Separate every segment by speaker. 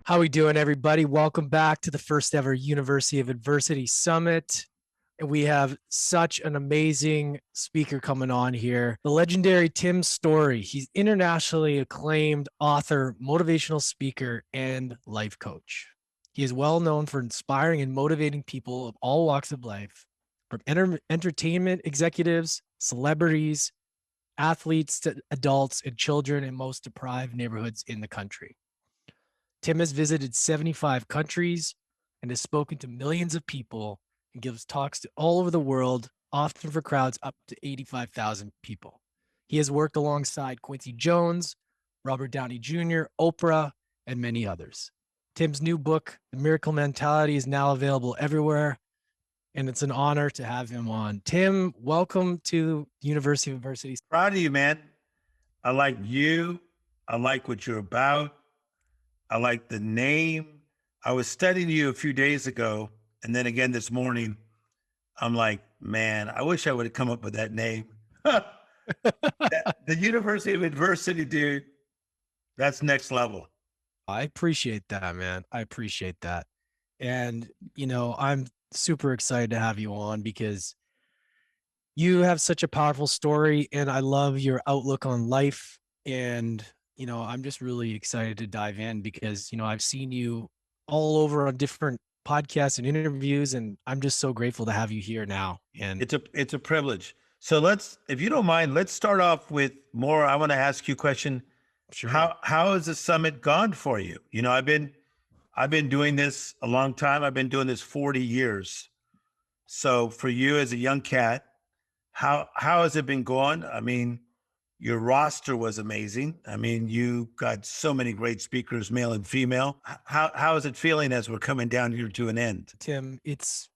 Speaker 1: How we doing, everybody? Welcome back to the first ever University of Adversity Summit. And we have such an amazing speaker coming on here, the legendary Tim Storey. He's internationally acclaimed author, motivational speaker, and life coach. He is well known for inspiring and motivating people of all walks of life, from entertainment executives, celebrities, athletes to adults and children in most deprived neighborhoods in the country. Tim has visited 75 countries and has spoken to millions of people and gives talks to all over the world, often for crowds up to 85,000 people. He has worked alongside Quincy Jones, Robert Downey Jr., Oprah, and many others. Tim's new book, The Miracle Mentality, is now available everywhere, and it's an honor to have him on. Tim, welcome to the University of Adversity.
Speaker 2: Proud of you, man. I like you. I like what you're about. I like the name. I was studying you a few days ago, and then again this morning. I'm like, man, I wish I would have come up with that name. The University of Adversity, dude. That's next level.
Speaker 1: I appreciate that, man. I appreciate that. And, I'm super excited to have you on because you have such a powerful story and I love your outlook on life. And, I'm just really excited to dive in because, I've seen you all over on different podcasts and interviews, and I'm just so grateful to have you here now. And
Speaker 2: It's a privilege. So if you don't mind, let's start off with more. I want to ask you a question.
Speaker 1: sure.
Speaker 2: How has the summit gone for you? I've been doing this a long time. I've been doing this 40 years. So for you as a young cat, how has it been going? I mean, your roster was amazing. I mean, you got so many great speakers, male and female. How is it feeling as we're coming down here to an end?
Speaker 1: Tim, it's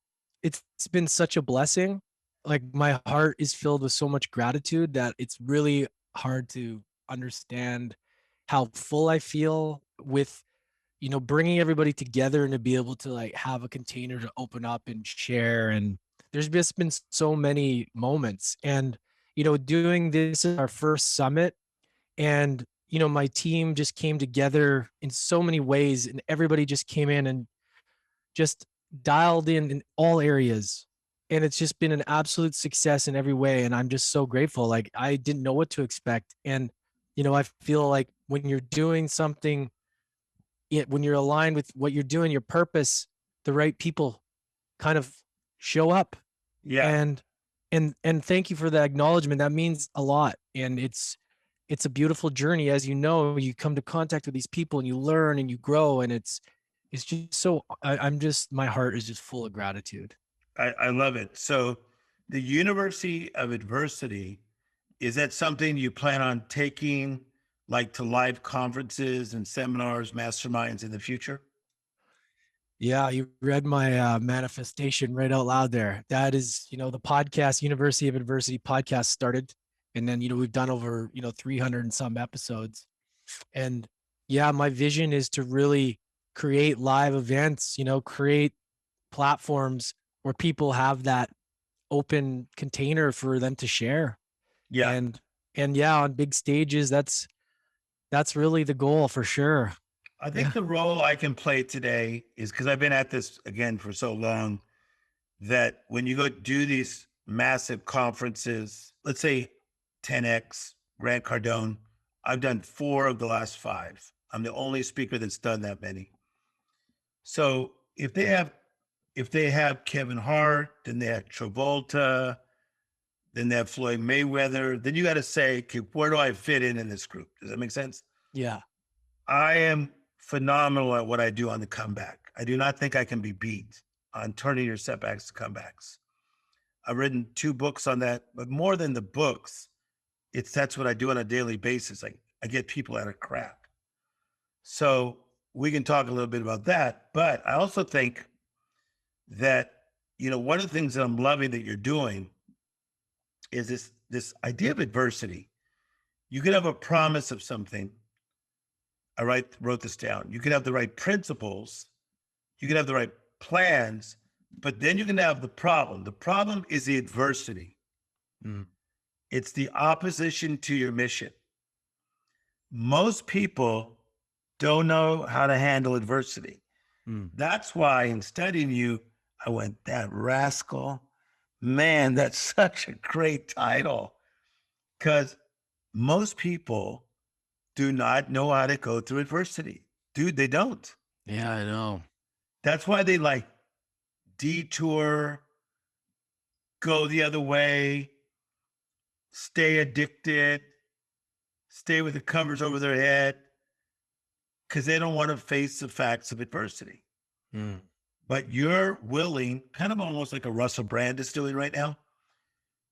Speaker 1: been such a blessing. Like, my heart is filled with so much gratitude that it's really hard to understand how full I feel with, bringing everybody together and to be able to like have a container to open up and share. And there's just been so many moments. And, doing this is our first summit, and, my team just came together in so many ways, and everybody just came in and just dialed in all areas. And it's just been an absolute success in every way. And I'm just so grateful. Like, I didn't know what to expect. And, I feel like when you're doing something, when you're aligned with what you're doing, your purpose, the right people kind of show up.
Speaker 2: Yeah.
Speaker 1: And thank you for the acknowledgement. That means a lot. And it's a beautiful journey. As you know, you come to contact with these people and you learn and you grow. And it's just so, my heart is just full of gratitude.
Speaker 2: I love it. So the University of Adversity, is that something you plan on taking like to live conferences and seminars, masterminds in the future?
Speaker 1: Yeah, you read my manifestation right out loud there. That is, the podcast, University of Adversity podcast started. And then, we've done over, 300 and some episodes. And yeah, my vision is to really create live events, create platforms where people have that open container for them to share.
Speaker 2: Yeah.
Speaker 1: And yeah, on big stages, that's really the goal for sure.
Speaker 2: I think the role I can play today is because I've been at this again for so long that when you go do these massive conferences, let's say 10X, Grant Cardone, I've done 4 of the last 5. I'm the only speaker that's done that many. So if they have Kevin Hart, then they have Travolta, then they have Floyd Mayweather, then you got to say, okay, where do I fit in this group? Does that make sense?
Speaker 1: Yeah.
Speaker 2: I am phenomenal at what I do on the comeback. I do not think I can be beat on turning your setbacks to comebacks. I've written 2 books on that, but more than the books, that's what I do on a daily basis. I get people out of crap. So we can talk a little bit about that, but I also think that, one of the things that I'm loving that you're doing is this idea of adversity. You could have a promise of something. I wrote this down. You can have the right principles, you can have the right plans, but then you can have the problem. The problem is the adversity.
Speaker 1: Mm.
Speaker 2: It's the opposition to your mission. Most people don't know how to handle adversity.
Speaker 1: Mm.
Speaker 2: That's why in studying you, I went, that rascal. Man, that's such a great title. Because most people do not know how to go through adversity. Dude, they don't.
Speaker 1: Yeah, I know.
Speaker 2: That's why they like detour, go the other way, stay addicted, stay with the covers over their head, because they don't want to face the facts of adversity.
Speaker 1: Mm.
Speaker 2: But you're willing, kind of almost like a Russell Brand is doing right now.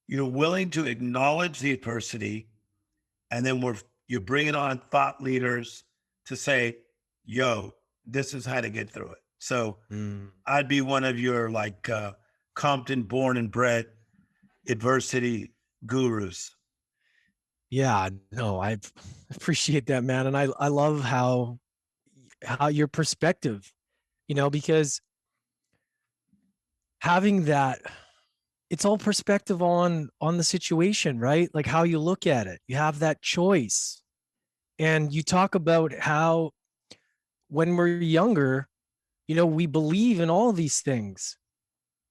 Speaker 2: You're willing to acknowledge the adversity, and then you're bringing on thought leaders to say, yo, this is how to get through it. So
Speaker 1: Mm.
Speaker 2: I'd be one of your like Compton born and bred adversity gurus.
Speaker 1: Yeah, no, I appreciate that, man. And I love how your perspective, because having that, it's all perspective on the situation, right? Like how you look at it. You have that choice. And you talk about how when we're younger, we believe in all these things.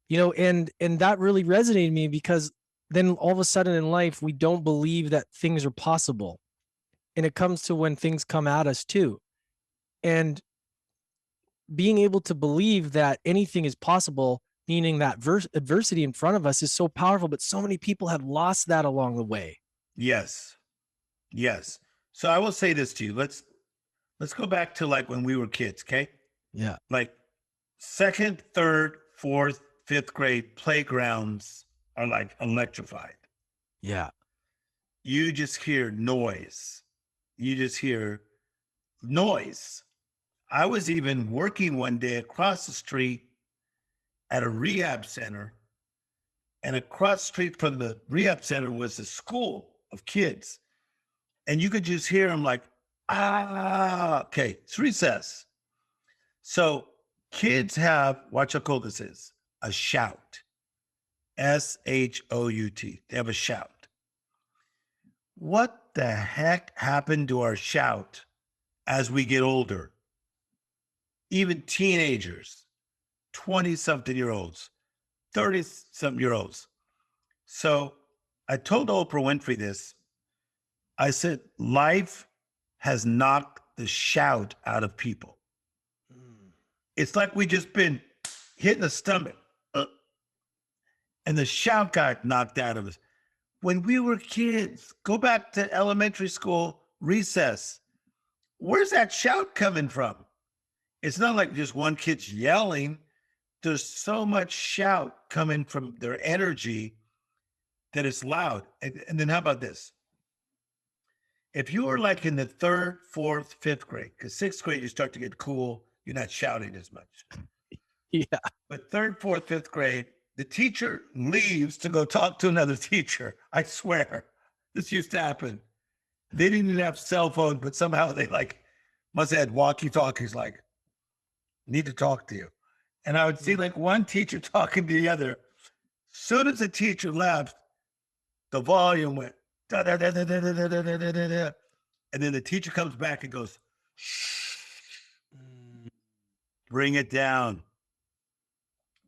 Speaker 1: And that really resonated with me, because then all of a sudden in life we don't believe that things are possible. And it comes to when things come at us too. And being able to believe that anything is possible, meaning that adversity in front of us, is so powerful, but so many people have lost that along the way.
Speaker 2: Yes. Yes. So I will say this to you. Let's go back to like when we were kids, okay?
Speaker 1: Yeah.
Speaker 2: Like second, third, fourth, fifth grade playgrounds are like electrified.
Speaker 1: Yeah.
Speaker 2: You just hear noise. You just hear noise. I was even working one day across the street at a rehab center, and across the street from the rehab center was a school of kids. And you could just hear them like, okay, it's recess. So kids have, watch how cool this is, a shout. SHOUT. They have a shout. What the heck happened to our shout as we get older? Even teenagers, 20-something-year-olds, 30-something-year-olds. So I told Oprah Winfrey this. I said, life has knocked the shout out of people. It's like we just been hit in the stomach, and the shout got knocked out of us. When we were kids, go back to elementary school recess. Where's that shout coming from? It's not like just one kid's yelling. There's so much shout coming from their energy that it's loud. And then how about this? If you were like in the third, fourth, fifth grade, because sixth grade, you start to get cool, you're not shouting as much.
Speaker 1: Yeah.
Speaker 2: But third, fourth, fifth grade, the teacher leaves to go talk to another teacher. I swear, this used to happen. They didn't even have cell phones, but somehow they like must have had walkie-talkies like, need to talk to you. And I would see like one teacher talking to the other. Soon as the teacher left, the volume went da da da da da da da da da da da. And then the teacher comes back and goes, shh, bring it down.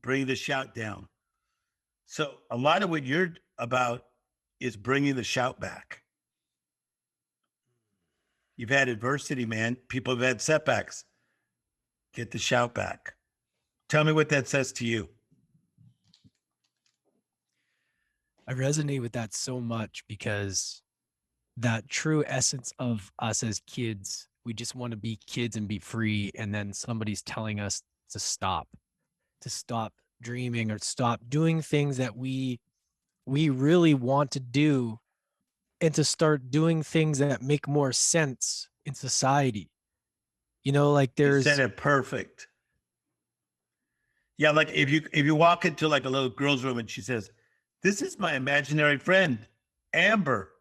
Speaker 2: Bring the shout down. So a lot of what you're about is bringing the shout back. You've had adversity, man. People have had setbacks. Get the shout back. Tell me what that says to you.
Speaker 1: I resonate with that so much, because that true essence of us as kids, we just want to be kids and be free. And then somebody's telling us to stop dreaming, or stop doing things that we really want to do, and to start doing things that make more sense in society. Like
Speaker 2: You said
Speaker 1: there's,
Speaker 2: it perfect. Yeah, like if you walk into like a little girl's room and she says, "This is my imaginary friend, Amber."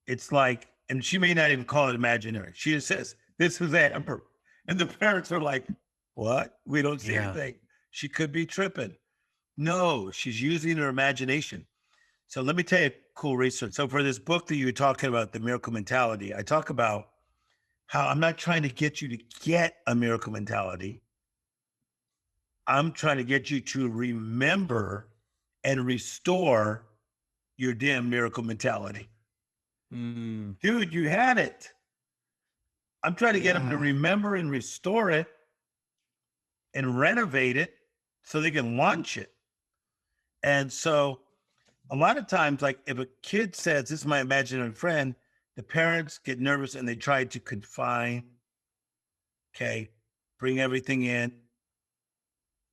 Speaker 2: It's like, and she may not even call it imaginary. She just says, "This is Amber," and the parents are like, "What? We don't see
Speaker 1: yeah,
Speaker 2: anything. She could be tripping." No, she's using her imagination. So let me tell you cool research. So for this book that you were talking about, The Miracle Mentality, I talk about how I'm not trying to get you to get a miracle mentality. I'm trying to get you to remember and restore your damn miracle mentality.
Speaker 1: Mm,
Speaker 2: Dude, you had it. I'm trying to get them to
Speaker 1: yeah.
Speaker 2: remember and restore it and renovate it so they can launch it. And so a lot of times, like if a kid says, "This is my imaginary friend," the parents get nervous and they try to confine, okay, bring everything in,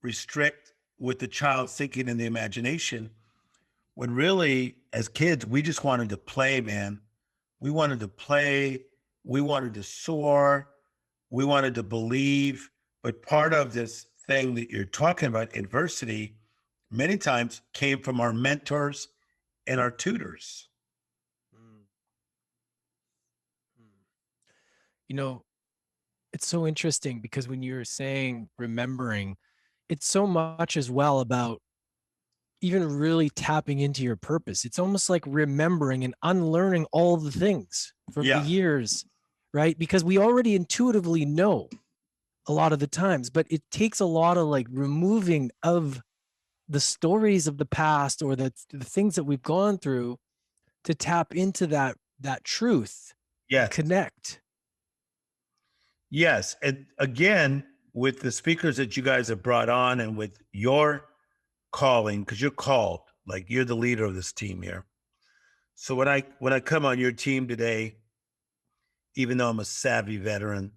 Speaker 2: restrict with the child thinking in the imagination. When really, as kids, we just wanted to play, man. We wanted to play. We wanted to soar. We wanted to believe. But part of this thing that you're talking about, adversity, many times came from our mentors and our tutors.
Speaker 1: Mm, mm. You know, it's so interesting because when you're saying remembering, it's so much as well about even really tapping into your purpose. It's almost like remembering and unlearning all the things from the
Speaker 2: Yeah.
Speaker 1: years, right? Because we already intuitively know a lot of the times, but it takes a lot of like removing of the stories of the past or the things that we've gone through to tap into that truth and
Speaker 2: Yes.
Speaker 1: connect.
Speaker 2: Yes. And again, with the speakers that you guys have brought on and with your calling, because you're called, like you're the leader of this team here. So when I come on your team today, even though I'm a savvy veteran,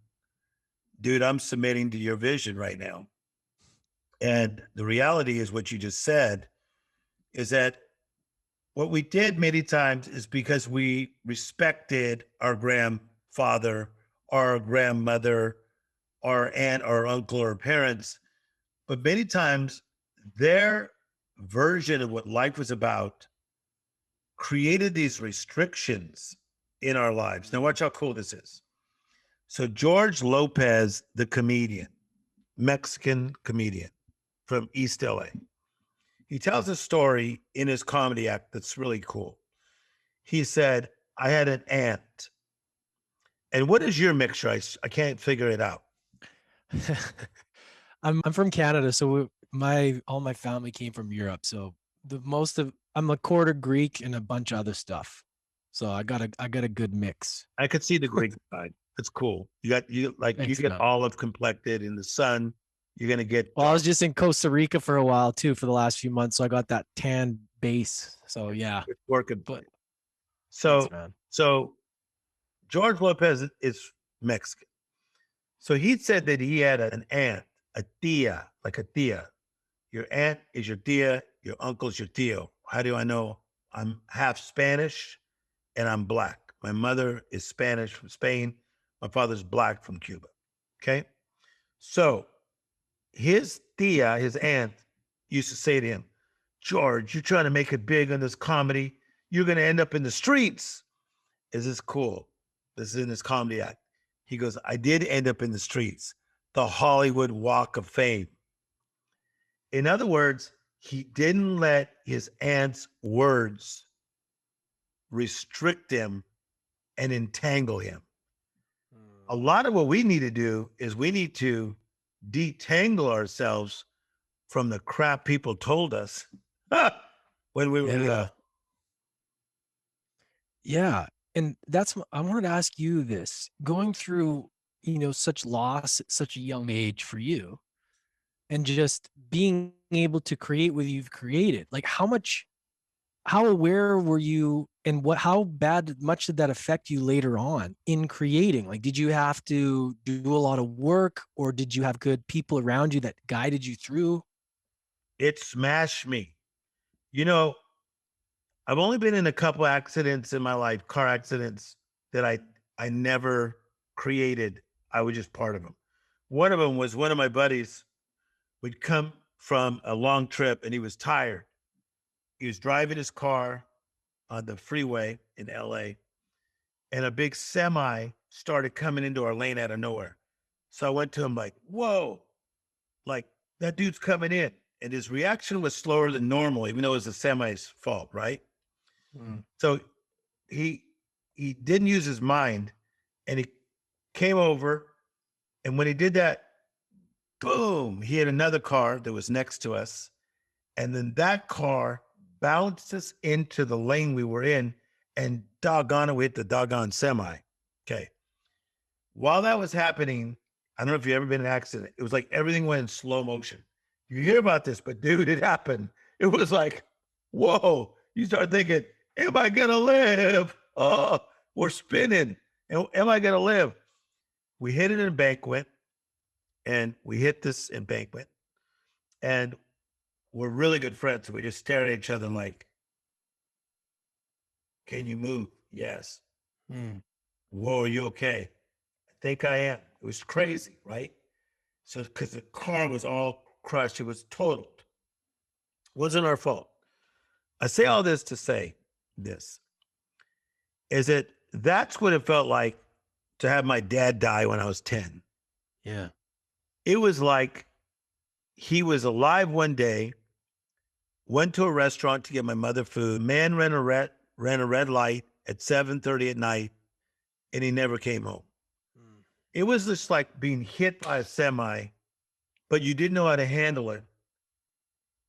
Speaker 2: dude, I'm submitting to your vision right now. And the reality is what you just said is that what we did many times is because we respected our grandfather, our grandmother, our aunt, our uncle, or parents. But many times their version of what life was about created these restrictions in our lives. Now, watch how cool this is. So, George Lopez, the comedian, Mexican comedian from East LA, he tells a story in his comedy act that's really cool. He said, I had an aunt. And what is your mixture? I can't figure it out.
Speaker 1: I'm from Canada, so my all my family came from Europe. So the most of I'm a quarter Greek and a bunch of other stuff. So I got a good mix.
Speaker 2: I could see the Greek side. That's cool. You
Speaker 1: Thanks,
Speaker 2: get
Speaker 1: man.
Speaker 2: olive complected in the sun. You're gonna get
Speaker 1: Well, I was just in Costa Rica for a while too for the last few months, so I got that tan base. So yeah,
Speaker 2: it's working for
Speaker 1: but
Speaker 2: you.
Speaker 1: thanks,
Speaker 2: So
Speaker 1: man.
Speaker 2: so George Lopez is Mexican. So he said that he had an aunt, a tia, like a tia. Your aunt is your tia, your uncle's your tio. How do I know? I'm half Spanish and I'm black. My mother is Spanish from Spain. My father's black from Cuba. Okay. So his tia, his aunt, used to say to him, George, you're trying to make it big on this comedy. You're going to end up in the streets. Is this cool? This is in his comedy act. He goes, I did end up in the streets, the Hollywood Walk of Fame. In other words, he didn't let his aunt's words restrict him and entangle him. A lot of what we need to do is we need to detangle ourselves from the crap people told us when we were
Speaker 1: Yeah.
Speaker 2: little.
Speaker 1: Yeah. And I wanted to ask you this going through, such loss at such a young age for you and just being able to create what you've created. Like how aware were you and how much did that affect you later on in creating? Like, did you have to do a lot of work or did you have good people around you that guided you through?
Speaker 2: It smashed me. You know, I've only been in a couple accidents in my life, car accidents that I never created. I was just part of them. One of them was one of my buddies would come from a long trip and he was tired. He was driving his car on the freeway in LA and a big semi started coming into our lane out of nowhere. So I went to him like, whoa, like that dude's coming in. And his reaction was slower than normal, even though it was the semi's fault, right?
Speaker 1: Mm.
Speaker 2: So he he didn't use his mind and he came over, and when he did that, boom, he had another car that was next to us. And then that car bounced us into the lane we were in, and doggone it, we hit the doggone semi. Okay. While that was happening, I don't know if you've ever been in an accident. It was like everything went in slow motion. You hear about this, but dude, it happened. It was like, whoa. You start thinking, am I going to live? Oh, we're spinning. Am I going to live? We hit an embankment, and we hit this embankment, and we're really good friends. So we just stare at each other and like, can you move? Yes. Whoa, are you okay? I think I am. It was crazy, right? So, because the car was all crushed, it was totaled. Wasn't our fault. I say all this to say this is that that's what it felt like to have my dad die when I was 10.
Speaker 1: Yeah.
Speaker 2: It was like he was alive one day, went to a restaurant to get my mother food. Man ran a red light at 7:30 at night, and he never came home. It was just like being hit by a semi, but you didn't know how to handle it.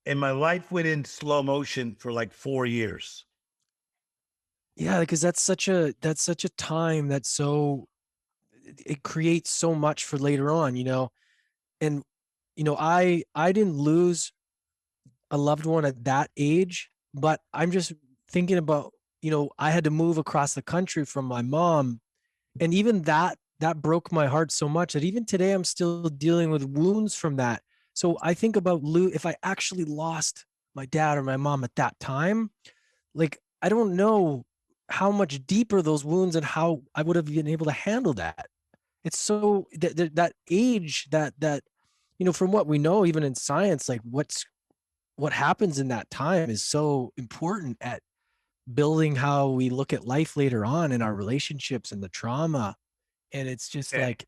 Speaker 2: And my life went in slow motion for like 4 years.
Speaker 1: Yeah, because that's such a time that's so it creates so much for later on, And I didn't lose a loved one at that age, but I'm just thinking about, I had to move across the country from my mom, and even that broke my heart so much that even today I'm still dealing with wounds from that. So I think about if I actually lost my dad or my mom at that time, like I don't know how much deeper those wounds and how I would have been able to handle that. It's so that age that from what we know, even in science, like what happens in that time is so important at building how we look at life later on in our relationships and the trauma. And it's just
Speaker 2: Okay.
Speaker 1: like,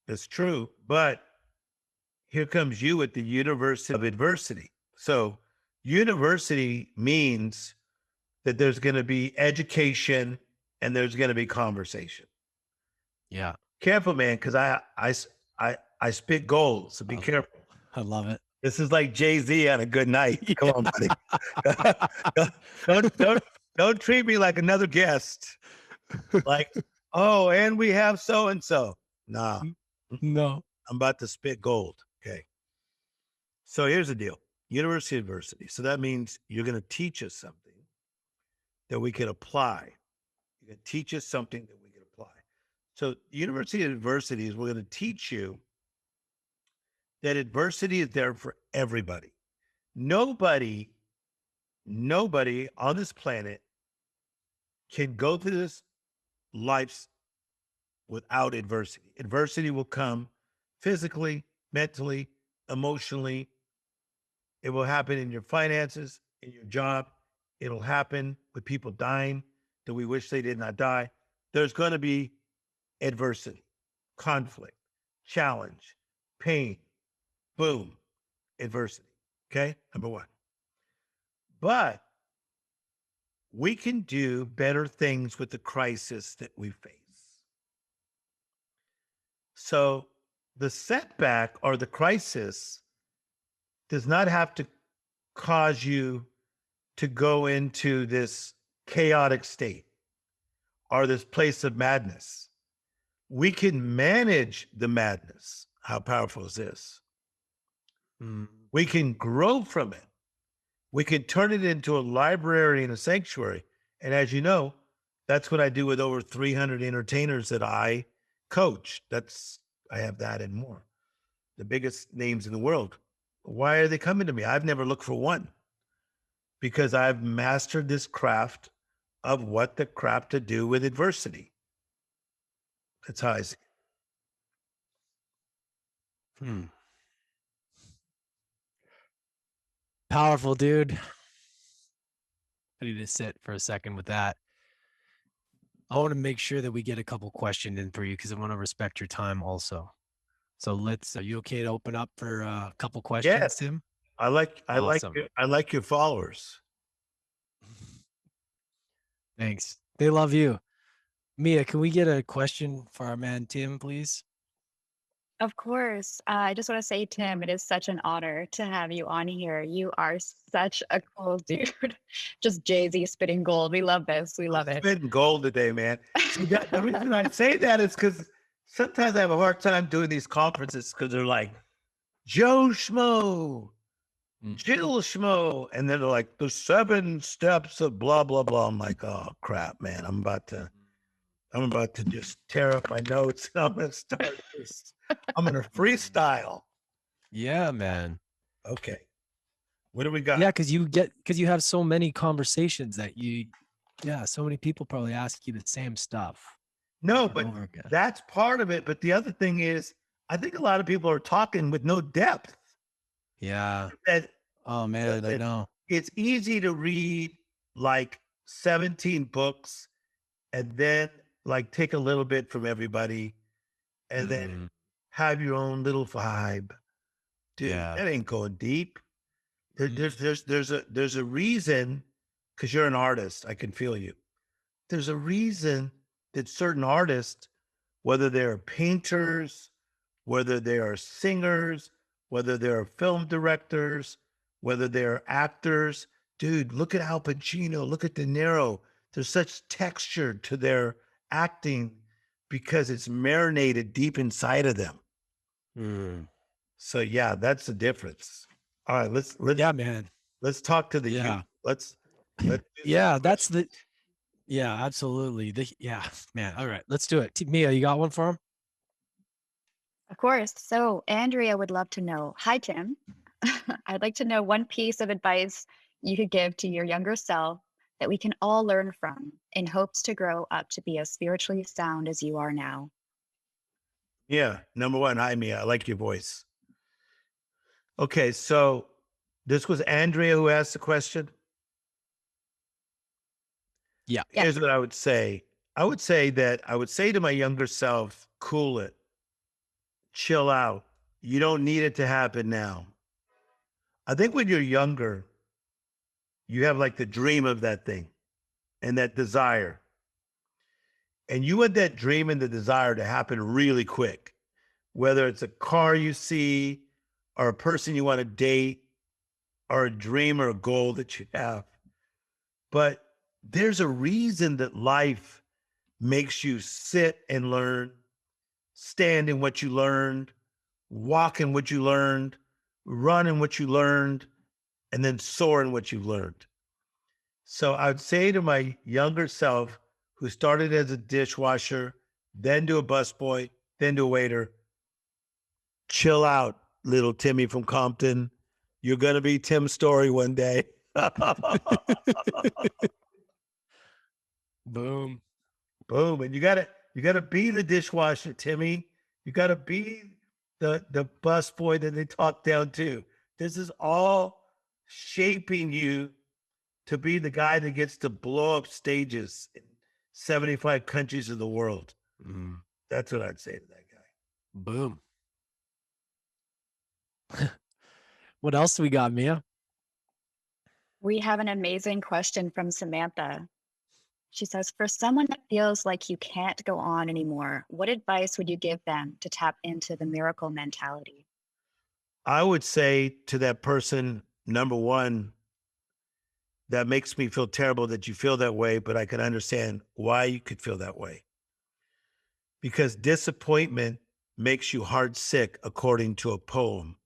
Speaker 2: It's true. But here comes you at the University of Adversity. So, university means that there's going to be education and there's going to be conversation.
Speaker 1: yeah,
Speaker 2: Careful, man, because I spit gold. So be careful.
Speaker 1: I love it.
Speaker 2: This is like Jay-Z on a good night.
Speaker 1: Yeah.
Speaker 2: Come on, buddy. don't treat me like another guest. Like, oh, and we have so and so. Nah,
Speaker 1: No.
Speaker 2: I'm about to spit gold. Okay. So here's the deal. University adversity. So that means you're going to teach us something that we can apply. You're going to teach us something that we can apply. So university adversity is we're going to teach you that adversity is there for everybody. Nobody on this planet can go through this life without adversity. Adversity will come physically, mentally, emotionally. It will happen in your finances, in your job. It'll happen with people dying that we wish they did not die. There's going to be adversity, conflict, challenge, pain, boom, adversity. Okay, number one. But we can do better things with the crisis that we face. So the setback or the crisis does not have to cause you to go into this chaotic state or this place of madness. We can manage the madness. How powerful is this? We can grow from it. We can turn it into a library and a sanctuary. And as you know, that's what I do with over 300 entertainers that I coach. I have that and more. The biggest names in the world. Why are they coming to me? I've never looked for one because I've mastered this craft of what the crap to do with adversity. That's how I see it.
Speaker 1: Powerful, dude. I need to sit for a second with that. I want to make sure that we get a couple questions in for you because I want to respect your time also. So are you okay to open up for a couple questions,
Speaker 2: Yes.
Speaker 1: Tim?
Speaker 2: I like your followers.
Speaker 1: Thanks. They love you. Mia, can we get a question for our man Tim, please?
Speaker 3: Of course. I just want to say, Tim, it is such an honor to have you on here. You are such a cool dude. Just Jay-Z spitting gold. We love this. We
Speaker 2: I'm
Speaker 3: love it.
Speaker 2: spitting gold today, man. See, the reason I say that is because sometimes I have a hard time doing these conferences because they're like, Joe Schmo, Jill Schmo. And then they're like, the 7 steps of blah, blah, blah. I'm like, oh, crap, man. I'm about to just tear up my notes. I'm going to start this. I'm going to freestyle.
Speaker 1: Yeah, man.
Speaker 2: Okay. What do we got?
Speaker 1: Yeah, because you have so many conversations that so many people probably ask you the same stuff.
Speaker 2: No, but that's part of it. But the other thing is, I think a lot of people are talking with no depth.
Speaker 1: Yeah.
Speaker 2: That,
Speaker 1: oh man, I know.
Speaker 2: It's easy to read like 17 books and then like take a little bit from everybody and then have your own little vibe. Dude, that ain't going deep. There's a reason, because you're an artist. I can feel you. There's a reason that certain artists, whether they're painters, whether they are singers, whether they're film directors, whether they're actors, dude, look at Al Pacino, look at De Niro. There's such texture to their acting because it's marinated deep inside of them. So yeah, that's the difference. All right, let's
Speaker 1: yeah, man.
Speaker 2: Let's talk to the
Speaker 1: youth.
Speaker 2: Let's
Speaker 1: yeah, that's the yeah, absolutely. Man. All right, let's do it. Mia, you got one for him?
Speaker 3: Of course. So Andrea would love to know. Hi, Tim. I'd like to know one piece of advice you could give to your younger self that we can all learn from in hopes to grow up to be as spiritually sound as you are now.
Speaker 2: Yeah. Number one, hi, Mia. I like your voice. Okay. So this was Andrea who asked the question.
Speaker 1: Yeah.
Speaker 2: Here's what I would say. I would say to my younger self, cool it, chill out. You don't need it to happen now. I think when you're younger, you have like the dream of that thing and that desire. And you want that dream and the desire to happen really quick, whether it's a car you see or a person you want to date or a dream or a goal that you have. But there's a reason that life makes you sit and learn, stand in what you learned, walk in what you learned, run in what you learned, and then soar in what you learned. So I would say to my younger self, who started as a dishwasher, then to a busboy, then to a waiter, chill out, little Timmy from Compton. You're going to be Tim Storey one day.
Speaker 1: Boom.
Speaker 2: Boom. And you gotta be the dishwasher, Timmy. You gotta be the bus boy that they talk down to. This is all shaping you to be the guy that gets to blow up stages in 75 countries of the world. That's what I'd say to that guy.
Speaker 1: Boom. What else do we got, Mia?
Speaker 3: We have an amazing question from Samantha. She says, for someone that feels like you can't go on anymore, what advice would you give them to tap into the miracle mentality?
Speaker 2: I would say to that person, number one, that makes me feel terrible that you feel that way, but I can understand why you could feel that way. Because disappointment makes you heart sick, according to a poem.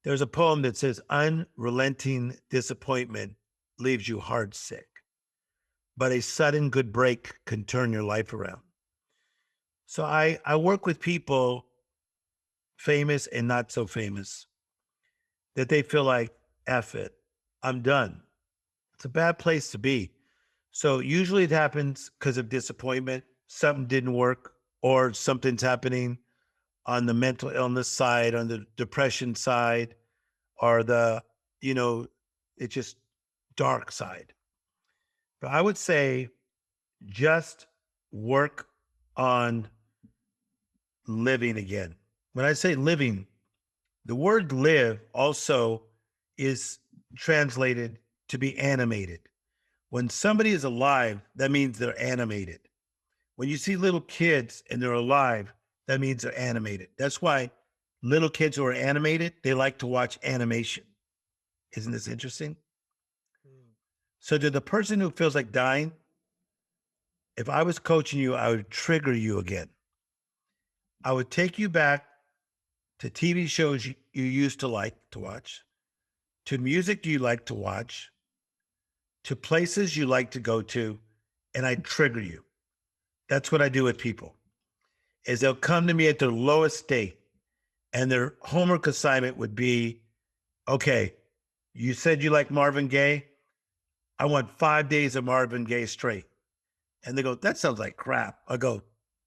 Speaker 2: There's a poem that says, unrelenting disappointment leaves you heart sick, but a sudden good break can turn your life around. So I work with people, famous and not so famous, that they feel like, F it, I'm done. It's a bad place to be. So usually it happens because of disappointment, something didn't work, or something's happening on the mental illness side, on the depression side, or it's just dark side. But I would say just work on living again. When I say living, the word live also is translated to be animated. When somebody is alive, that means they're animated. When you see little kids and they're alive, that means they're animated. That's why little kids who are animated, they like to watch animation. Isn't this interesting? So to the person who feels like dying, if I was coaching you, I would trigger you again. I would take you back to TV shows you used to like to watch, to music you like to watch, to places you like to go to, and I trigger you. That's what I do with people, is they'll come to me at their lowest state, and their homework assignment would be, okay, you said you like Marvin Gaye. I want 5 days of Marvin Gaye straight. And they go, that sounds like crap. I go,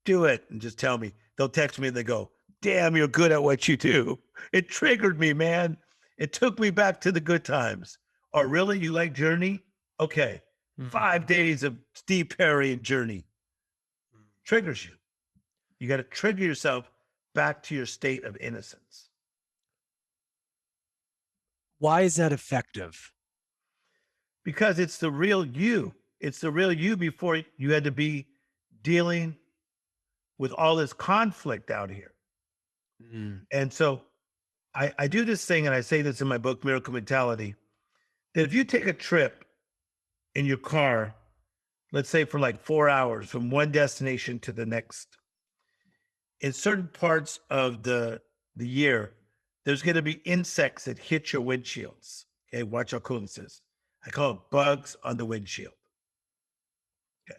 Speaker 2: do it and just tell me. They'll text me and they go, damn, you're good at what you do. It triggered me, man. It took me back to the good times. Or really, you like Journey? Okay, 5 days of Steve Perry and Journey. Triggers you. You got to trigger yourself back to your state of innocence.
Speaker 1: Why is that effective?
Speaker 2: Because it's the real you. It's the real you before you had to be dealing with all this conflict out here. And so I do this thing, and I say this in my book, Miracle Mentality, that if you take a trip in your car, let's say for like 4 hours from one destination to the next, in certain parts of the year, there's going to be insects that hit your windshields. Okay, watch how cool this is. I call it bugs on the windshield. Okay.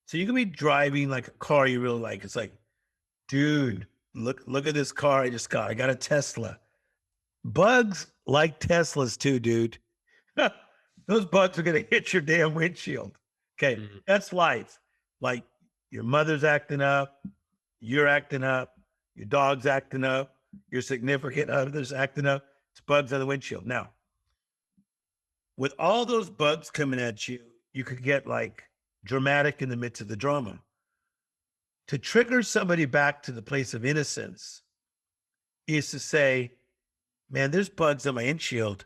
Speaker 2: So you can be driving like a car you really like. It's like, dude, look at this car I just got. I got a Tesla. Bugs like Teslas too, dude. Those bugs are going to hit your damn windshield. Okay, that's life. Like your mother's acting up, you're acting up, your dog's acting up, your significant other's acting up. It's bugs on the windshield. Now, with all those bugs coming at you, you could get like dramatic in the midst of the drama. To trigger somebody back to the place of innocence is to say, man, there's bugs on my windshield,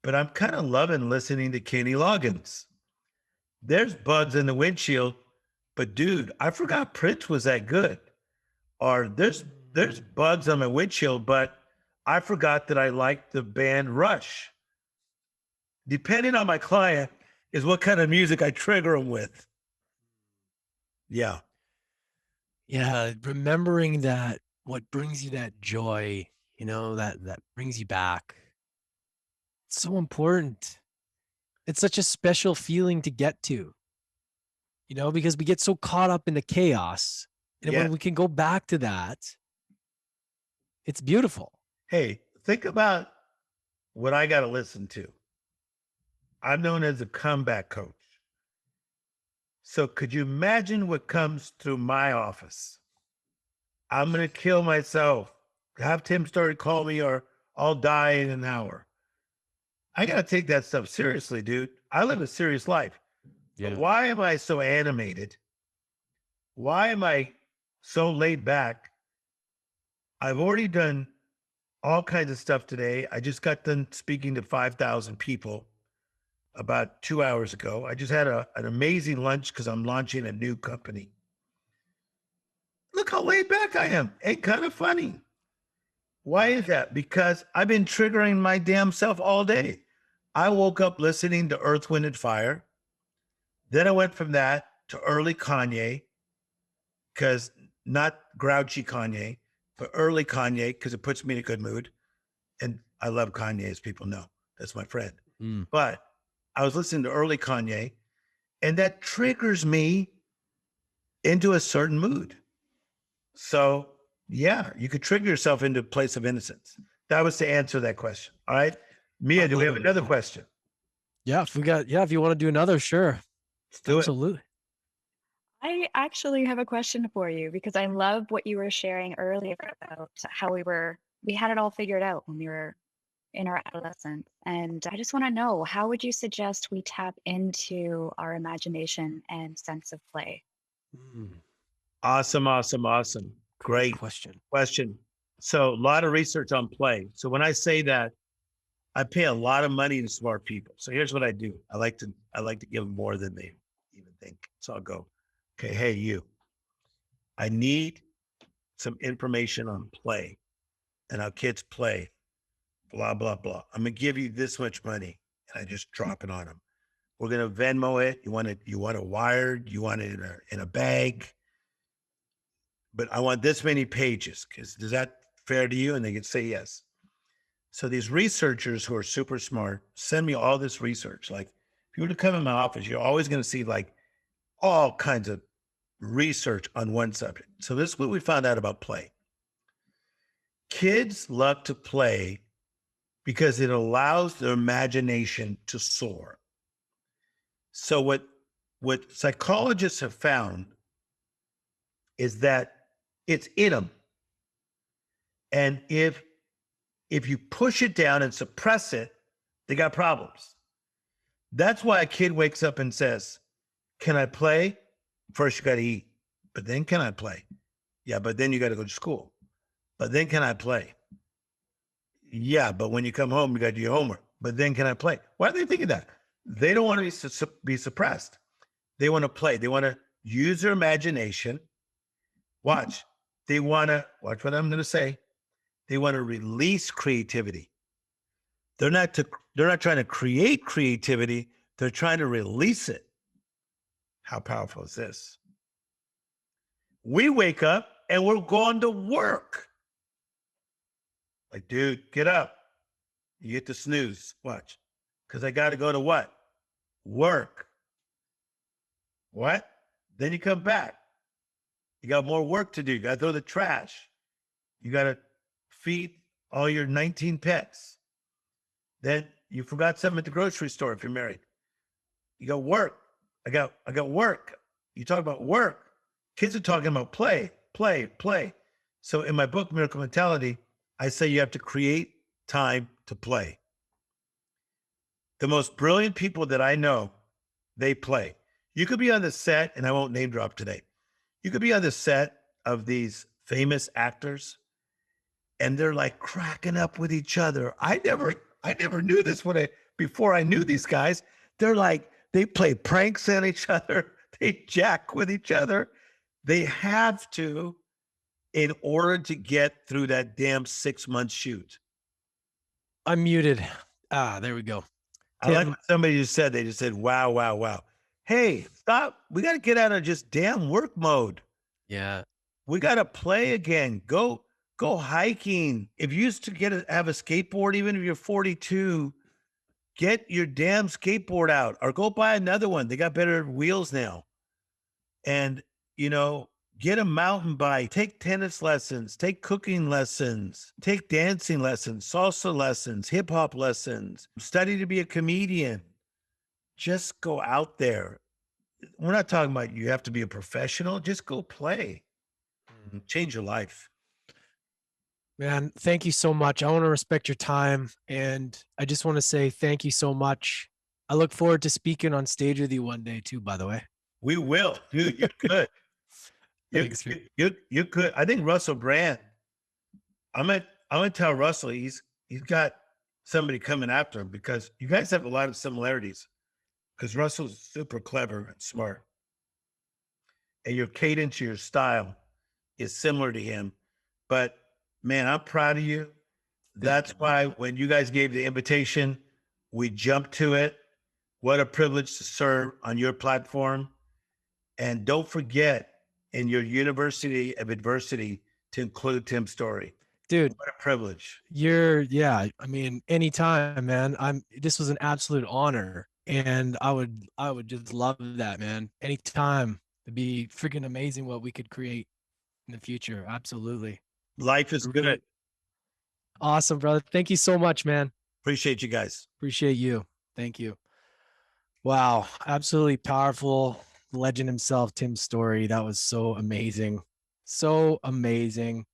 Speaker 2: but I'm kind of loving listening to Kenny Loggins. There's bugs in the windshield, but dude, I forgot Prince was that good. Or there's bugs on my windshield, but I forgot that I liked the band Rush. Depending on my client is what kind of music I trigger them with. Yeah.
Speaker 1: Yeah, remembering that what brings you that joy, that brings you back. It's so important. It's such a special feeling to get to, because we get so caught up in the chaos. And when we can go back to that, it's beautiful.
Speaker 2: Hey, think about what I got to listen to. I'm known as a comeback coach. So could you imagine what comes through my office? I'm going to kill myself. Have Tim Storey call me or I'll die in an hour. I got to take that stuff seriously, dude. I live a serious life. Yeah. But why am I so animated? Why am I so laid back? I've already done all kinds of stuff today. I just got done speaking to 5,000 people about 2 hours ago. I just had an amazing lunch because I'm launching a new company. Look how laid back I am. Ain't kind of funny. Why is that? Because I've been triggering my damn self all day. I woke up listening to Earth, Wind, and Fire. Then I went from that to early Kanye, because not grouchy Kanye, but early Kanye, because it puts me in a good mood. And I love Kanye, as people know. That's my friend. But I was listening to early Kanye, and that triggers me into a certain mood. So, yeah, you could trigger yourself into a place of innocence. That was to answer that question. All right. Mia, do we have another question?
Speaker 1: Yeah, if you want to do another, sure.
Speaker 2: Let's do
Speaker 1: Absolutely.
Speaker 3: I actually have a question for you because I love what you were sharing earlier about how we had it all figured out when we were in our adolescence. And I just want to know, how would you suggest we tap into our imagination and sense of play?
Speaker 2: Awesome. Great question. So a lot of research on play. So when I say that, I pay a lot of money to smart people. So here's what I do. I like to give them more than they even think. So I'll go, Okay, hey, you, I need some information on play and how kids play, blah, blah, blah. I'm going to give you this much money. And I just drop it on them. We're going to Venmo it. You want it wired? You want it in a bag? But I want this many pages. Is that fair to you? And they can say yes. So these researchers who are super smart send me all this research. Like if you were to come in my office, you're always going to see like all kinds of research on one subject. So this is what we found out about play. Kids love to play because it allows their imagination to soar. So what psychologists have found is that it's in them. And if you push it down and suppress it, they got problems. That's why a kid wakes up and says, can I play? First, you got to eat, but then can I play? Yeah, but then you got to go to school. But then can I play? Yeah, but when you come home, you got to do your homework. But then can I play? Why are they thinking that? They don't want to be suppressed. They want to play. They want to use their imagination. Watch. They want to, watch what I'm going to say. They want to release creativity. They're not trying to create creativity. They're trying to release it. How powerful is this? We wake up and we're going to work. Like, dude, get up. You get to snooze. Watch. Because I got to go to what? Work. What? Then you come back. You got more work to do. You got to throw the trash. You got to feed all your 19 pets. Then you forgot something at the grocery store if you're married. You got work. I got work. You talk about work. Kids are talking about play, play, play. So in my book, Miracle Mentality, I say you have to create time to play. The most brilliant people that I know, they play. You could be on the set, and I won't name drop today. You could be on the set of these famous actors, and they're like cracking up with each other. I never knew this before I knew these guys. They're like, they play pranks on each other. They jack with each other. They have to in order to get through that damn 6-month shoot.
Speaker 1: I'm muted. There we go.
Speaker 2: I like what somebody just said. They just said, wow, wow, wow. Hey, stop. We got to get out of just damn work mode.
Speaker 1: Yeah.
Speaker 2: We got to play again. Go hiking. If you used to have a skateboard, even if you're 42, get your damn skateboard out or go buy another one. They got better wheels now. And, get a mountain bike, take tennis lessons, take cooking lessons, take dancing lessons, salsa lessons, hip hop lessons, study to be a comedian. Just go out there. We're not talking about you have to be a professional. Just go play. Change your life.
Speaker 1: Man, thank you so much. I want to respect your time. And I just want to say thank you so much. I look forward to speaking on stage with you one day too, by the way.
Speaker 2: We will. Dude, you're good. You could. I think Russell Brand. I'm gonna tell Russell he's got somebody coming after him because you guys have a lot of similarities. Because Russell's super clever and smart, and your cadence, your style, is similar to him. But man, I'm proud of you. That's why when you guys gave the invitation, we jumped to it. What a privilege to serve on your platform. And don't forget in your University of Adversity to include Tim Storey.
Speaker 1: Dude,
Speaker 2: what a privilege.
Speaker 1: Anytime, man. This was an absolute honor. And I would just love that, man. Anytime. It'd be freaking amazing what we could create in the future. Absolutely.
Speaker 2: Life is good.
Speaker 1: Awesome, brother. Thank you so much, man.
Speaker 2: Appreciate you guys.
Speaker 1: Appreciate you. Thank you. Wow. Absolutely powerful. Legend himself, Tim Storey. That was so amazing. So amazing.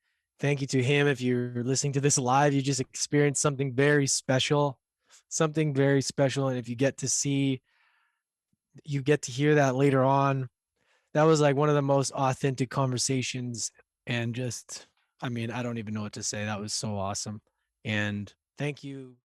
Speaker 1: Thank you to him. If you're listening to this live, you just experienced something very special. Something very special. And if you get to hear that later on, that was like one of the most authentic conversations. And just, I don't even know what to say. That was so awesome. And thank you.